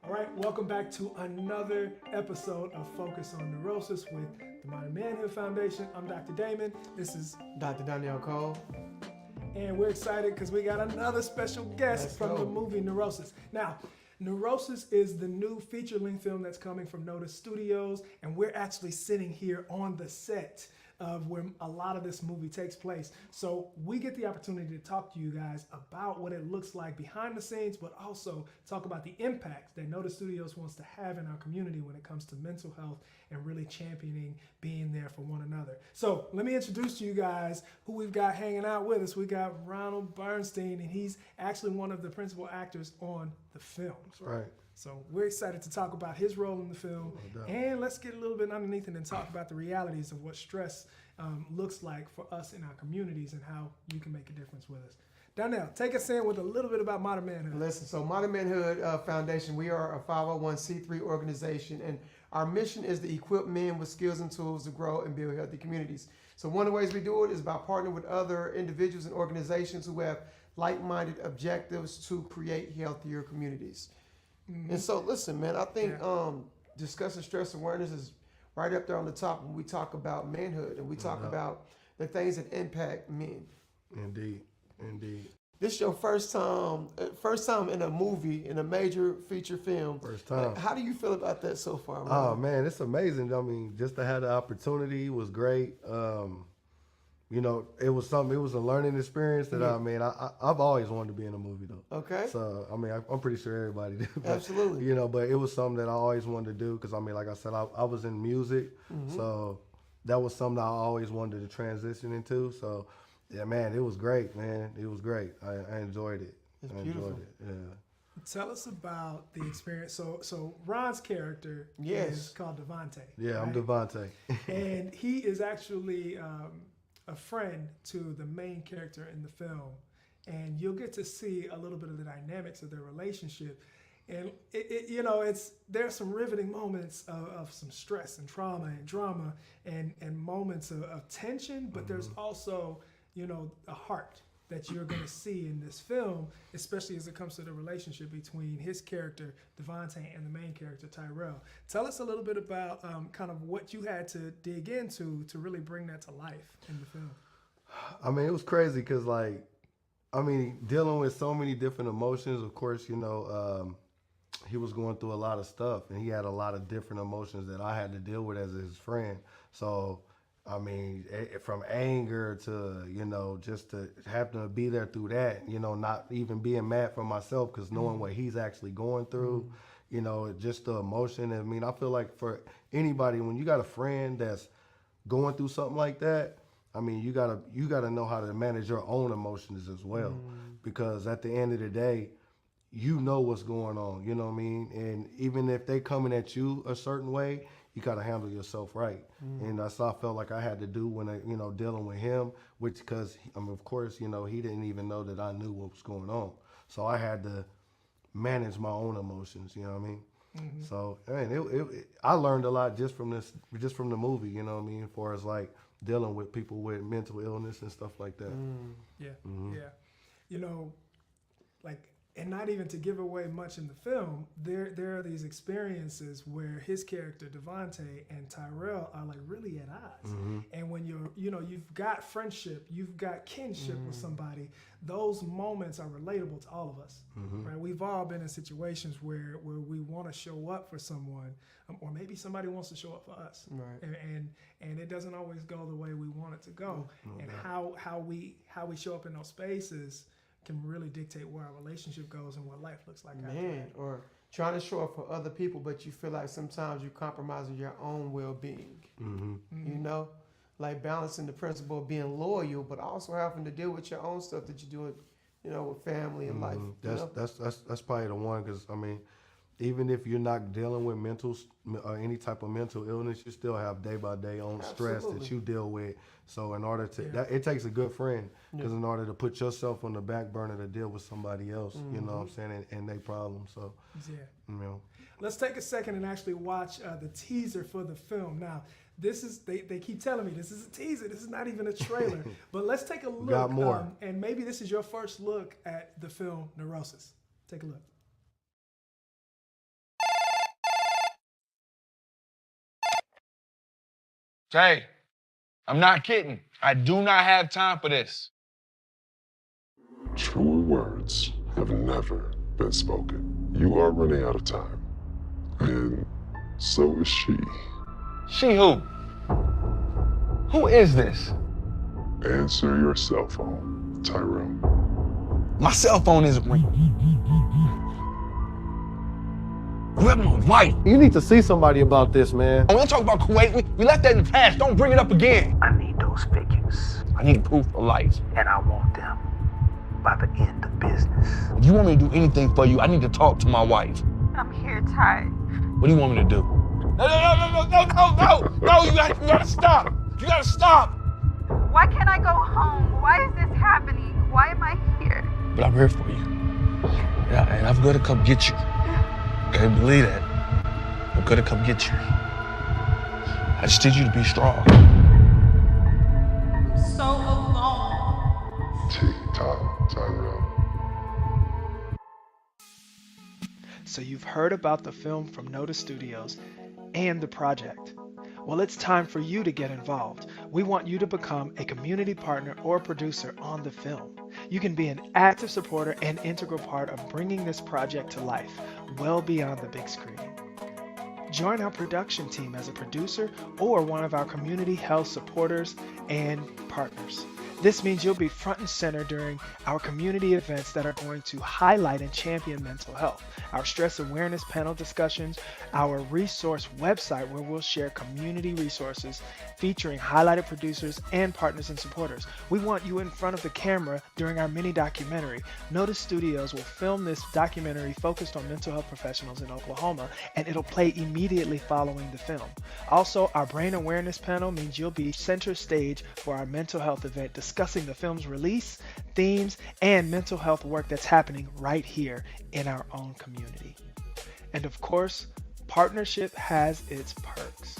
All right, welcome back to another episode of Focus on Neurosis with the Modern Manhood Foundation. I'm Dr. Damon. This is Dr. Danielle Cole. And we're excited because we got another special guest from the movie Neurosis. Now, Neurosis is the new feature-length film that's coming from Notice Studios, and we're actually sitting here on the set of where a lot of this movie takes place. So we get the opportunity to talk to you guys about what it looks like behind the scenes, but also talk about the impact that Notice Studios wants to have in our community when it comes to mental health and really championing being there for one another. So let me introduce to you guys who we've got hanging out with us. We got Ronald Bernstein, and he's actually one of the principal actors on the film. Right. So we're excited to talk about his role in the film, and let's get a little bit underneath it and talk about the realities of what stress looks like for us in our communities and how you can make a difference with us. Donnell, take us in with a little bit about Modern Manhood. Listen, so Modern Manhood Foundation, we are a 501c3 organization, and our mission is to equip men with skills and tools to grow and build healthy communities. So one of the ways we do it is by partnering with other individuals and organizations who have like-minded objectives to create healthier communities. Mm-hmm. And so, listen, man, I think discussing stress awareness is right up there on the top when we talk about manhood and we talk about the things that impact men. Indeed, indeed. This is your first time in a movie, in a major feature film. First time. How do you feel about that so far, man? Oh, man, it's amazing. I mean, just to have the opportunity was great. You know, it was a learning experience that I've always wanted to be in a movie though. Okay. So, I mean, I'm pretty sure everybody did. But, absolutely. You know, but it was something that I always wanted to do because, I mean, like I said, I was in music. Mm-hmm. So that was something I always wanted to transition into. So, yeah, man, it was great, man. It was great. I enjoyed it. It's beautiful. Enjoyed it, yeah. Tell us about the experience. So Ron's character is called Devontae. Yeah, right? I'm Devontae. And he is actually a friend to the main character in the film. And you'll get to see a little bit of the dynamics of their relationship. And there's some riveting moments of some stress and trauma and drama and moments of tension, but there's also, a heart that you're going to see in this film, especially as it comes to the relationship between his character, Devontae, and the main character, Tyrell. Tell us a little bit about kind of what you had to dig into to really bring that to life in the film. I mean, it was crazy because, dealing with so many different emotions, of course, he was going through a lot of stuff, and he had a lot of different emotions that I had to deal with as his friend. So, I mean, from anger to, just to have to be there through that, not even being mad for myself because knowing what he's actually going through, just the emotion. I mean, I feel like for anybody, when you got a friend that's going through something like that, I mean, you gotta know how to manage your own emotions as well, because at the end of the day, you know what's going on, you know what I mean? And even if they coming at you a certain way, you gotta handle yourself right. And that's what I felt like I had to do when dealing with him, which because of course, he didn't even know that I knew what was going on. So I had to manage my own emotions, you know what I mean? Mm-hmm. So, I learned a lot just from the movie, you know what I mean, as far as like dealing with people with mental illness and stuff like that. Yeah, yeah. And not even to give away much in the film, there are these experiences where his character, Devontae, and Tyrell are like really at odds. Mm-hmm. And when you've got friendship, you've got kinship with somebody, those moments are relatable to all of us, right? We've all been in situations where we want to show up for someone, or maybe somebody wants to show up for us, right? And it doesn't always go the way we want it to go. And how we show up in those spaces can really dictate where our relationship goes and what life looks like. Or trying to show up for other people, but you feel like sometimes you're compromising your own well-being. Like balancing the principle of being loyal, but also having to deal with your own stuff that you're doing, with family and life. That's probably the one, because I mean, even if you're not dealing with any type of mental illness, you still have day by day own stress that you deal with. So in order to, it takes a good friend, because in order to put yourself on the back burner to deal with somebody else, you know what I'm saying, and their problems. So, Let's take a second and actually watch the teaser for the film. Now, they keep telling me this is a teaser. This is not even a trailer. But let's take a look. Got more. And maybe this is your first look at the film Neurosis. Take a look. Hey, I'm not kidding. I do not have time for this. Truer words have never been spoken. You are running out of time. And so is she. She who? Who is this? Answer your cell phone, Tyrell. My cell phone isn't ringing. You have my wife. You need to see somebody about this, man. I want to talk about Kuwait. We left that in the past. Don't bring it up again. I need those figures, I need proof of life. and I want them by the end of business. If you want me to do anything for you, I need to talk to my wife. I'm here, Ty. What do you want me to do? No, you gotta stop. You gotta stop. Why can't I go home? Why is this happening? Why am I here? But I'm here for you. Yeah, and I'm gonna come get you. Okay, believe that. I'm gonna come get you. I just need you to be strong. I'm so alone. Tick-tock, Tyrell. So you've heard about the film from Noda Studios and the project. Well, it's time for you to get involved. We want you to become a community partner or producer on the film. You can be an active supporter and integral part of bringing this project to life, well beyond the big screen. Join our production team as a producer or one of our community health supporters and partners. This means you'll be front and center during our community events that are going to highlight and champion mental health, our stress awareness panel discussions, our resource website where we'll share community resources featuring highlighted producers and partners and supporters. We want you in front of the camera during our mini documentary. Noda Studios will film this documentary focused on mental health professionals in Oklahoma, and it'll play immediately following the film. Also, our brain awareness panel means you'll be center stage for our mental health event discussing the film's release, themes, and mental health work that's happening right here in our own community. And of course, partnership has its perks.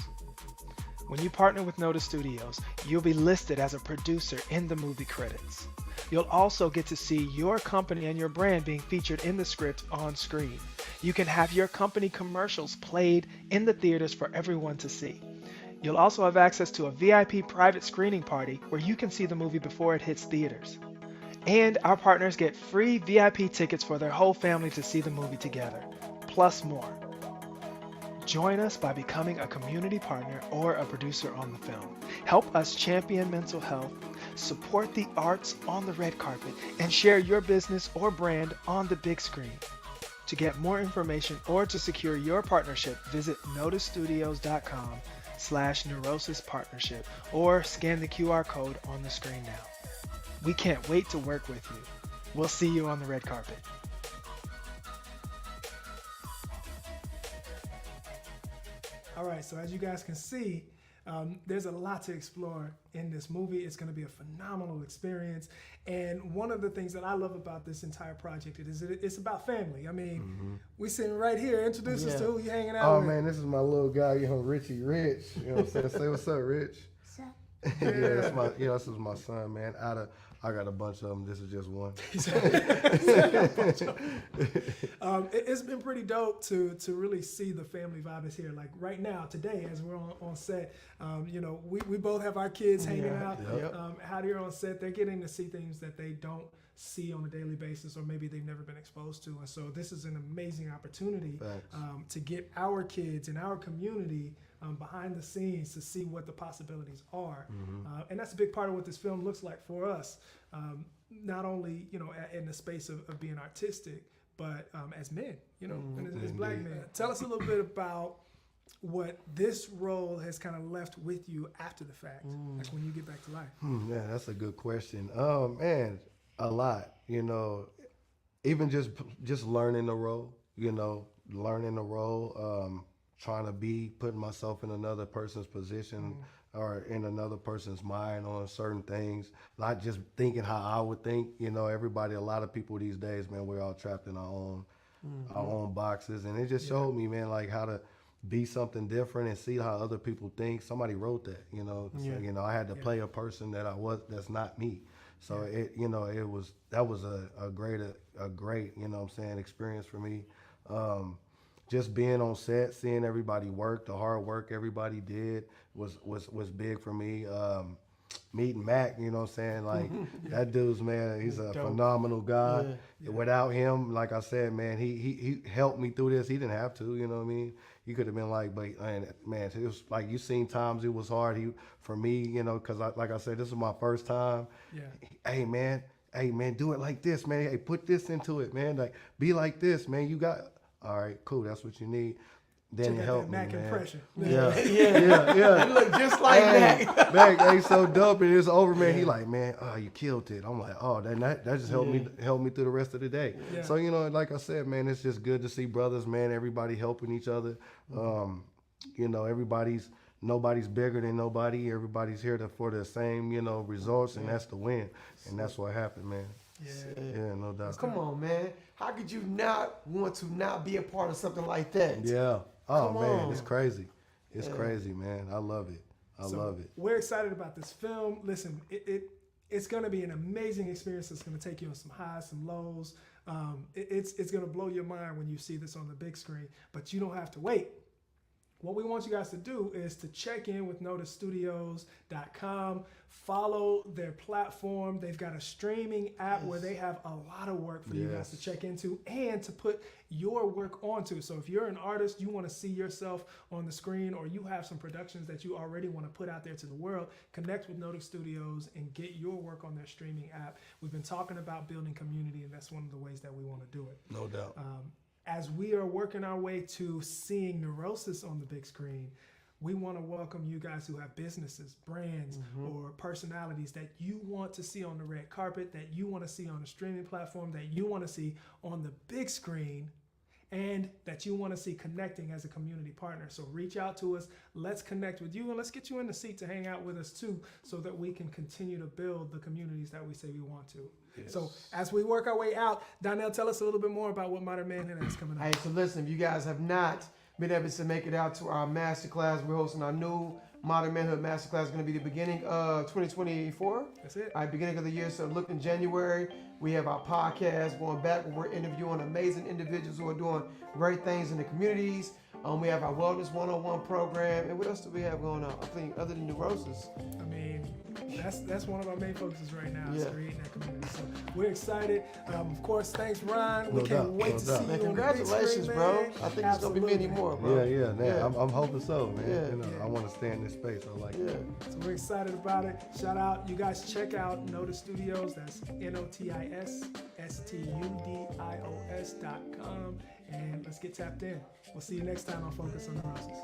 When you partner with Noda Studios, you'll be listed as a producer in the movie credits. You'll also get to see your company and your brand being featured in the script on screen. You can have your company commercials played in the theaters for everyone to see. You'll also have access to a VIP private screening party where you can see the movie before it hits theaters. And our partners get free VIP tickets for their whole family to see the movie together, plus more. Join us by becoming a community partner or a producer on the film. Help us champion mental health, support the arts on the red carpet, and share your business or brand on the big screen. To get more information or to secure your partnership, visit nodastudios.com/Neurosis Partnership or scan the QR code on the screen now. We can't wait to work with you. We'll see you on the red carpet. All right, so as you guys can see, there's a lot to explore in this movie. It's going to be a phenomenal experience. And one of the things that I love about this entire project is it's about family. I mean, we sitting right here. Introduce us to who you hanging out with. Oh man, this is my little guy, Richie Rich. You know what I'm saying? Say what's up, Rich. Yeah, that's my, this is my son, man. I got a bunch of them. This is just one. It's been pretty dope to really see the family vibe is here. Like right now, today, as we're on set, we both have our kids hanging out. Yep. Out here on set, they're getting to see things that they don't see on a daily basis, or maybe they've never been exposed to. And so this is an amazing opportunity to get our kids in our community behind the scenes to see what the possibilities are. And that's a big part of what this film looks like for us. Not only, in the space of being artistic, but as men, and as black men. Tell us a little bit about what this role has kind of left with you after the fact, like when you get back to life. Yeah, that's a good question. Man, a lot, even just learning the role, trying to be putting myself in another person's position or in another person's mind on certain things, not just thinking how I would think. A lot of people these days, man, we're all trapped in our own boxes, and it just showed me, man, like how to be something different and see how other people think. Somebody wrote that, So, I had to play a person that's not me. So that was a great, experience for me. just being on set, seeing everybody work, the hard work everybody did was big for me. Meeting Mac, you know what I'm saying? Like that dude's, man, he's a phenomenal guy. Yeah. Without him, like I said, man, he helped me through this. He didn't have to, you know what I mean? He could have been like, but man, it was like, you seen times it was hard. For me, you know, because like I said, this is my first time. Yeah. Hey man, do it like this, man. Hey, put this into it, man. Like, be like this, man. You got, all right, cool. That's what you need. Then he helped me, Mac man. impression. Yeah. It looked just like that. Mac, ain't so dope, and it's over, man. He like, man, oh, you killed it. I'm like, oh, that just helped me through the rest of the day. Yeah. So, you know, like I said, man, it's just good to see brothers, man. Everybody helping each other. You know, nobody's bigger than nobody. Everybody's here for the same, you know, results, and that's the win. And that's what happened, man. Yeah, no doubt. Come on, man. How could you not want to not be a part of something like that? Yeah. Oh, Come man, on. it's crazy. It's crazy, man. I love it. I love it. We're excited about this film. Listen, it's going to be an amazing experience. It's going to take you on some highs, some lows. It's going to blow your mind when you see this on the big screen, but you don't have to wait. What we want you guys to do is to check in with NoticeStudios.com, follow their platform. They've got a streaming app where they have a lot of work for you guys to check into and to put your work onto. So if you're an artist, you want to see yourself on the screen, or you have some productions that you already want to put out there to the world, connect with Notice Studios and get your work on their streaming app. We've been talking about building community, and that's one of the ways that we want to do it. No doubt. As we are working our way to seeing Neurosis on the big screen, we want to welcome you guys who have businesses, brands, or personalities that you want to see on the red carpet, that you want to see on the streaming platform, that you want to see on the big screen, and that you want to see connecting as a community partner. So reach out to us. Let's connect with you, and let's get you in the seat to hang out with us too, so that we can continue to build the communities that we say we want to. Yes. So as we work our way out, Donnell, tell us a little bit more about what Modern Manhood is coming up. Hey, so listen, if you guys have not been able to make it out to our masterclass, we're hosting our new Modern Manhood Masterclass. It's going to be the beginning of 2024. That's it. All right, beginning of the year. So look in January. We have our podcast going back where we're interviewing amazing individuals who are doing great things in the communities. We have our Wellness 101 program. And what else do we have going on? I think other than Neurosis. I mean, that's one of our main focuses right now, is creating that community. So we're excited. Of course, thanks, Ron. We can't wait to see you. Man, congratulations, on the big screen, bro. man. I think there's going to be many more, bro. Yeah. I'm hoping so, man. Yeah. You know, I want to stay in this space. I like it. So we're excited about it. Shout out. You guys check out Notice Studios. That's NotisStudios.com. And let's get tapped in. We'll see you next time on Focus on Neurosis.